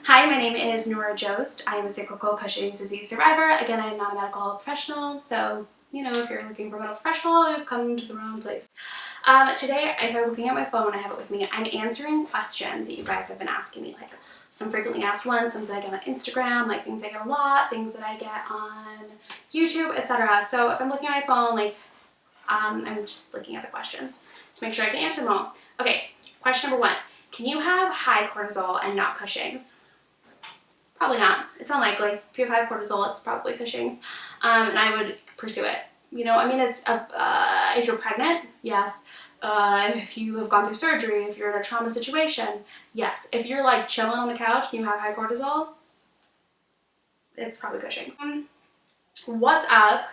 Hi, my name is Nora Jost. I am a cyclical Cushing's disease survivor. Again, I am not a medical professional, so if you're looking for a medical professional, you've come to the wrong place. Today, if I'm looking at my phone, I have it with me, I'm answering questions that you guys have been asking me, like some frequently asked ones, some that I get on Instagram, like things I get a lot, things that I get on YouTube, etc. So if I'm looking at my phone, I'm just looking at the questions to make sure I can answer them all. Okay, question number 1. Can you have high cortisol and not Cushing's? Probably not. It's unlikely. If you have high cortisol, it's probably Cushing's, and I would pursue it. It's if you're pregnant, yes. If you have gone through surgery, if you're in a trauma situation, yes. If you're like chilling on the couch and you have high cortisol, it's probably Cushing's. What's up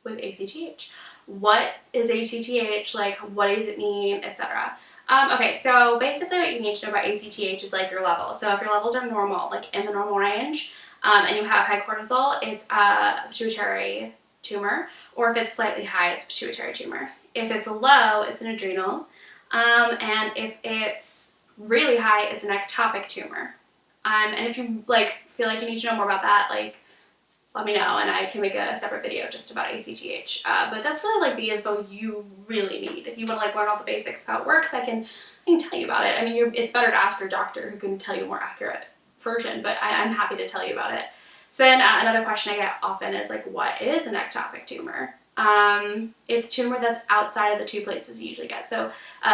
with ACTH? What is ACTH? Like, what does it mean, etc. Okay, so basically what you need to know about ACTH is like your level. So if your levels are normal, like in the normal range, and you have high cortisol, it's a pituitary tumor, or if it's slightly high, it's a pituitary tumor. If it's low, it's an adrenal, and if it's really high, it's an ectopic tumor. And if you feel like you need to know more about that, let me know and I can make a separate video just about ACTH. But that's really the info you really need. If you want to learn all the basics of how it works, I can tell you about it. It's better to ask your doctor who can tell you a more accurate version, but I'm happy to tell you about it. So then another question I get often is what is an ectopic tumor? It's a tumor that's outside of the two places you usually get. So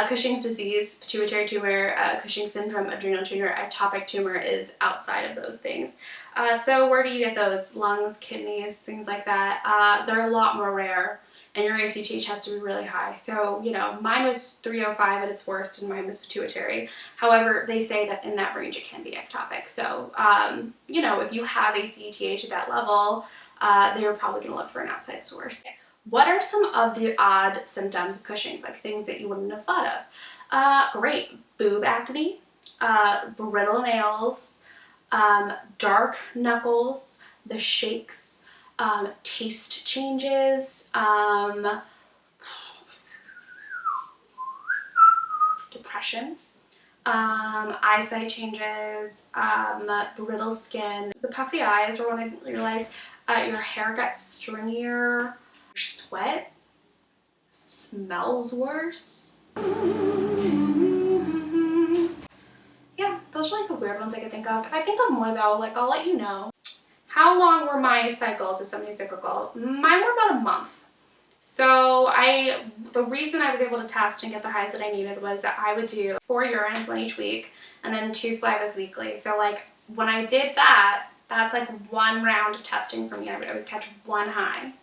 Cushing's disease, pituitary tumor, Cushing's syndrome, adrenal tumor, ectopic tumor is outside of those things. So where do you get those? Lungs, kidneys, things like that. They're a lot more rare, and your ACTH has to be really high. So, mine was 305 at its worst, and mine was pituitary. However, they say that in that range it can be ectopic. So, if you have ACTH at that level, they're probably going to look for an outside source. What are some of the odd symptoms of Cushing's, things that you wouldn't have thought of? Great. Boob acne, brittle nails, dark knuckles, the shakes, taste changes, depression, eyesight changes, brittle skin, the puffy eyes, or when I realized your hair got stringier, your sweat smells worse. Yeah, those are the weird ones I could think of. If I think of more though, I'll let you know. How long were my cycles as somebody who's cyclical? Mine were about a month. So the reason I was able to test and get the highs that I needed was that I would do 4 urines, 1 each week, and then 2 salivas weekly. So when I did that, that's 1 round of testing for me. I would always catch 1 high,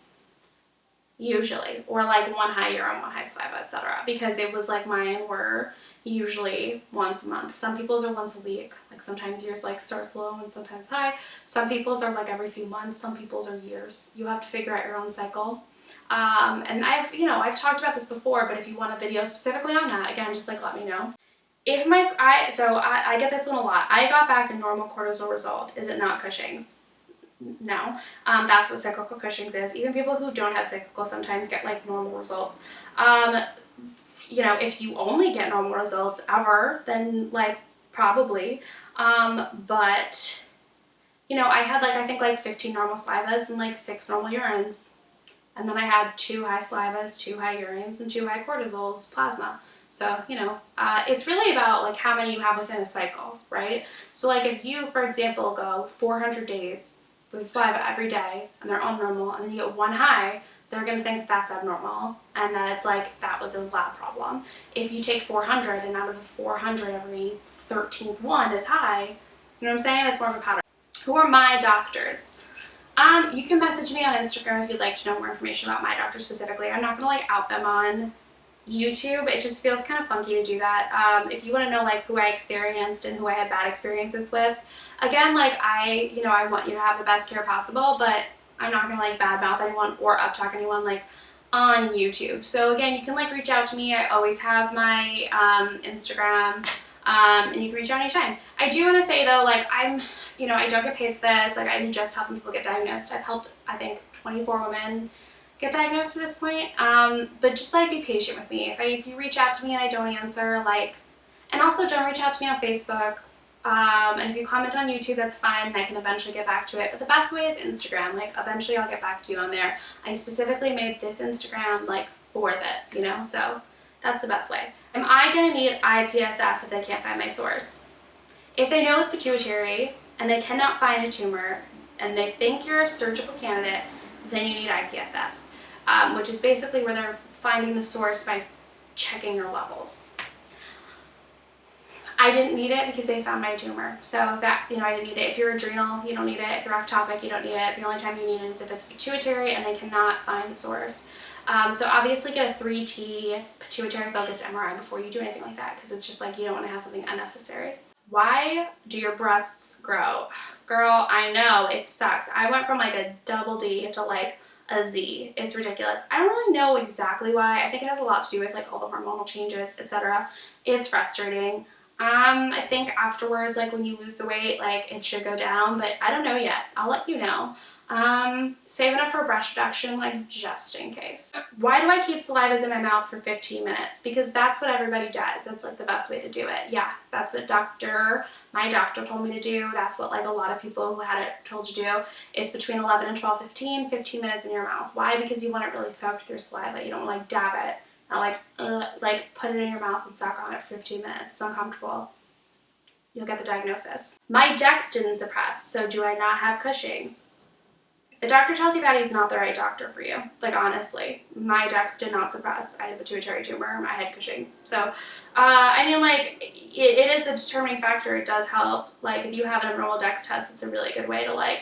usually, or 1 high urine, 1 high saliva, etc. Because it was mine were usually once a month. Some people's are once a week. Sometimes yours starts low and sometimes high. Some people's are every few months. Some people's are years. You have to figure out your own cycle. And I've talked about this before, but if you want a video specifically on that, again, just let me know. If I get this one a lot. I got back a normal cortisol result. Is it not Cushing's? No. That's what cyclical Cushing's is. Even people who don't have cyclical sometimes get normal results. If you only get normal results ever, then probably. But I had I think 15 normal salivas and 6 normal urines. And then I had 2 high salivas, 2 high urines, and 2 high cortisols plasma. So, it's really about how many you have within a cycle, right? So if you, for example, go 400 days with saliva every day and they're all normal, and then you get 1 high, they're going to think that's abnormal and that it's that was a lab problem. If you take 400 and out of the 400 every 13th one is high, you know what I'm saying? It's more of a pattern. Who are my doctors? You can message me on Instagram if you'd like to know more information about my doctor specifically. I'm not going to out them on YouTube. It just feels kind of funky to do that. If you want to know who I experienced and who I had bad experiences with, again, I want you to have the best care possible, but I'm not going to badmouth anyone or uptalk anyone on YouTube. So again, you can reach out to me. I always have my Instagram. And you can reach out anytime. I do want to say though, I don't get paid for this. I'm just helping people get diagnosed. I've helped, I think, 24 women get diagnosed to this point. But just be patient with me. If you reach out to me and I don't answer, and also don't reach out to me on Facebook. And if you comment on YouTube, that's fine, and I can eventually get back to it. But the best way is Instagram. Like, eventually I'll get back to you on there. I specifically made this Instagram, like, for this, you know? So that's the best way. Am I gonna need IPSS if they can't find my source? If they know it's pituitary and they cannot find a tumor and they think you're a surgical candidate, then you need IPSS, which is basically where they're finding the source by checking your levels. I didn't need it because they found my tumor. So that, you know, I didn't need it. If you're adrenal, you don't need it. If you're ectopic, you don't need it. The only time you need it is if it's pituitary and they cannot find the source. So obviously get a 3T pituitary focused MRI before you do anything like that, because it's just like you don't want to have something unnecessary. Why do your breasts grow? Girl, I know, it sucks. I went from like a double D to like a Z. It's ridiculous. I don't really know exactly why. I think it has a lot to do with like all the hormonal changes, etc. It's frustrating. I think afterwards, like when you lose the weight, like it should go down, but I don't know yet. I'll let you know. Save it up for breast reduction, like just in case. Why do I keep salivas in my mouth for 15 minutes? Because that's what everybody does. That's like the best way to do it. Yeah, that's what my doctor told me to do. That's what like a lot of people who had it told you to do. It's between 11 and 12, 15 minutes in your mouth. Why? Because you want it really soaked through saliva. You don't like dab it. Not like put it in your mouth and suck on it for 15 minutes. It's uncomfortable. You'll get the diagnosis. My dex didn't suppress, so do I not have Cushing's? If the doctor tells you that, he's not the right doctor for you. Like, honestly, my dex did not suppress. I had a pituitary tumor. I had Cushing's. So, I mean, like, it is a determining factor. It does help. Like, if you have an abnormal dex test, it's a really good way to, like,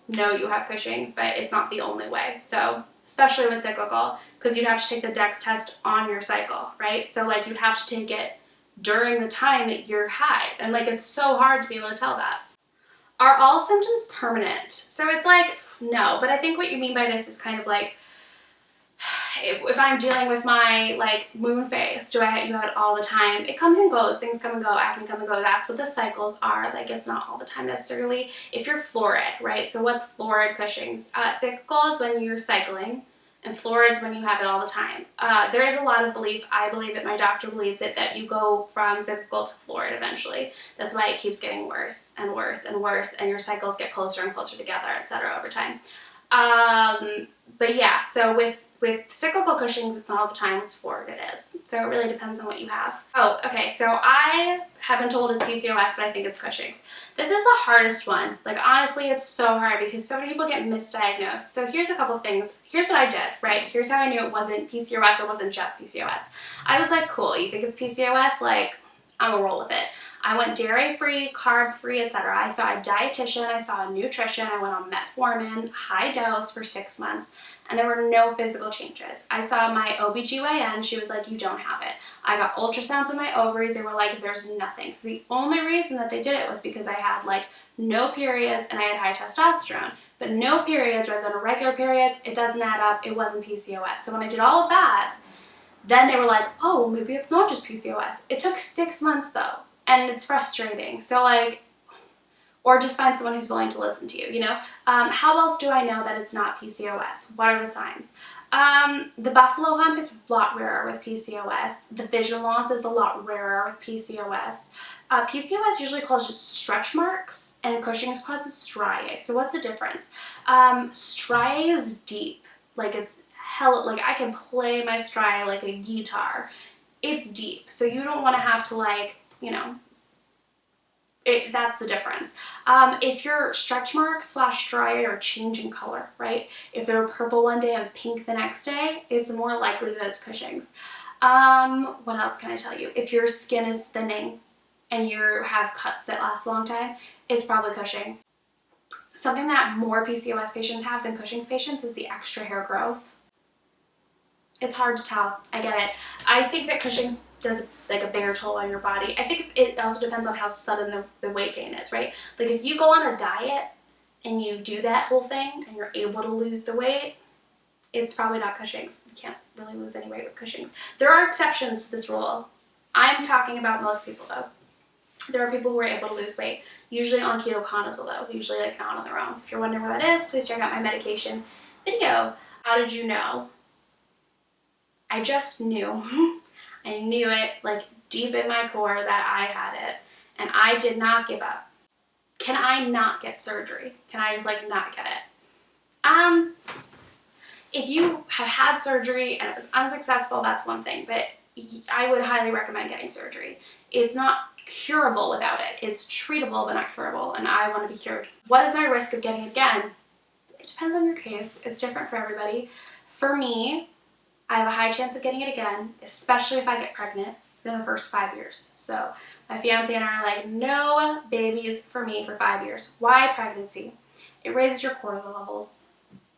know you have Cushing's, but it's not the only way. So, especially with cyclical, because you'd have to take the dex test on your cycle, right? So, like, you'd have to take it during the time that you're high. And, like, it's so hard to be able to tell that. Are all symptoms permanent? So it's like, no, but I think what you mean by this is kind of like, if I'm dealing with my like moon phase, you have it all the time? It comes and goes, things come and go, acne come and go. That's what the cycles are. Like, it's not all the time necessarily. If you're florid, right? So what's florid Cushing's? Cyclical is when you're cycling, and florid is when you have it all the time. There is a lot of belief, I believe it, my doctor believes it, that you go from cyclical to florid eventually. That's why it keeps getting worse and worse and worse, and your cycles get closer and closer together, etc. over time. But yeah, so with cyclical Cushing's, it's not all the time. With florid, it is. So it really depends on what you have. Oh, okay, so I have been told it's PCOS, but I think it's Cushing's. This is the hardest one. Like, honestly, it's so hard because so many people get misdiagnosed. So here's a couple things. Here's what I did, right? Here's how I knew it wasn't PCOS or wasn't just PCOS. I was like, cool, you think it's PCOS? Like, I'm gonna roll with it. I went dairy-free, carb-free, etc. I saw a dietitian, I saw a nutrition, I went on metformin, high dose for 6 months, and there were no physical changes. I saw my OBGYN, she was like, you don't have it. I got ultrasounds of my ovaries, they were like, there's nothing. So the only reason that they did it was because I had like no periods and I had high testosterone. But no periods rather than irregular periods, it doesn't add up, it wasn't PCOS. So when I did all of that, then they were like, oh, well, maybe it's not just PCOS. It took 6 months though, and it's frustrating. So like, or just find someone who's willing to listen to you, you know? How else do I know that it's not PCOS? What are the signs? The buffalo hump is a lot rarer with PCOS. The vision loss is a lot rarer with PCOS. PCOS usually causes stretch marks, and Cushing's causes striae. So what's the difference? Striae is deep, like it's hell, like I can play my striae like a guitar. It's deep, so you don't want to have to, like, you know, that's the difference. If your stretch marks / striae are changing color, right? If they're purple one day and pink the next day, it's more likely that it's Cushing's. What else can I tell you? If your skin is thinning and you have cuts that last a long time, it's probably Cushing's. Something that more PCOS patients have than Cushing's patients is the extra hair growth. It's hard to tell. I get it. I think that Cushing's does like a bigger toll on your body. I think it also depends on how sudden the weight gain is, right? Like if you go on a diet and you do that whole thing and you're able to lose the weight, it's probably not Cushing's. You can't really lose any weight with Cushing's. There are exceptions to this rule. I'm talking about most people though. There are people who are able to lose weight, usually on ketoconazole though, usually like not on their own. If you're wondering what that is, please check out my medication video. How did you know? I just knew. I knew it like deep in my core that I had it. and I did not give up. Can I not get surgery? Can I just like not get it? If you have had surgery and it was unsuccessful, that's one thing, but I would highly recommend getting surgery. It's not curable without it. It's treatable, but not curable, and I want to be cured. What is my risk of getting it again? It depends on your case. It's different for everybody. For me, I have a high chance of getting it again, especially if I get pregnant in the first 5 years. So my fiance and I are like, no babies for me for 5 years. Why pregnancy? It raises your cortisol levels.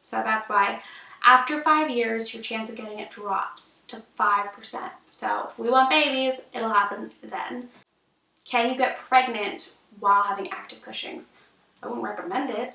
So that's why. After 5 years, your chance of getting it drops to 5%. So if we want babies, it'll happen then. Can you get pregnant while having active Cushing's? I wouldn't recommend it.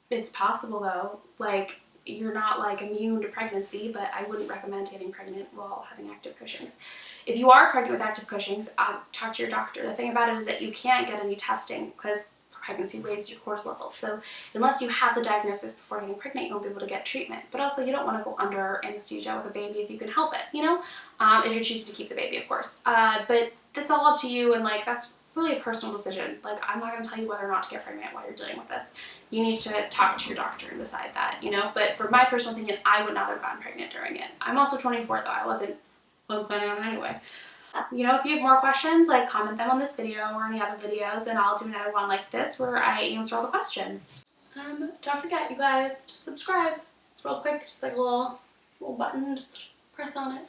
It's possible though. Like, you're not like immune to pregnancy, but I wouldn't recommend getting pregnant while having active Cushing's. If you are pregnant with active Cushing's, talk to your doctor. The thing about it is that you can't get any testing because pregnancy raises your cortisol levels. So unless you have the diagnosis before getting pregnant, you won't be able to get treatment. But also, you don't want to go under anesthesia with a baby if you can help it, you know? If you're choosing to keep the baby, of course. But that's all up to you, and like that's really a personal decision. Like, I'm not going to tell you whether or not to get pregnant while you're dealing with this. You need to talk to your doctor and decide that, you know? But for my personal opinion, I would not have gotten pregnant during it. I'm also 24 though. I wasn't planning on it anyway. You know, if you have more questions, like comment them on this video or any other videos, and I'll do another one like this where I answer all the questions. Don't forget, you guys, to subscribe. It's real quick, just like a little button, just press on it.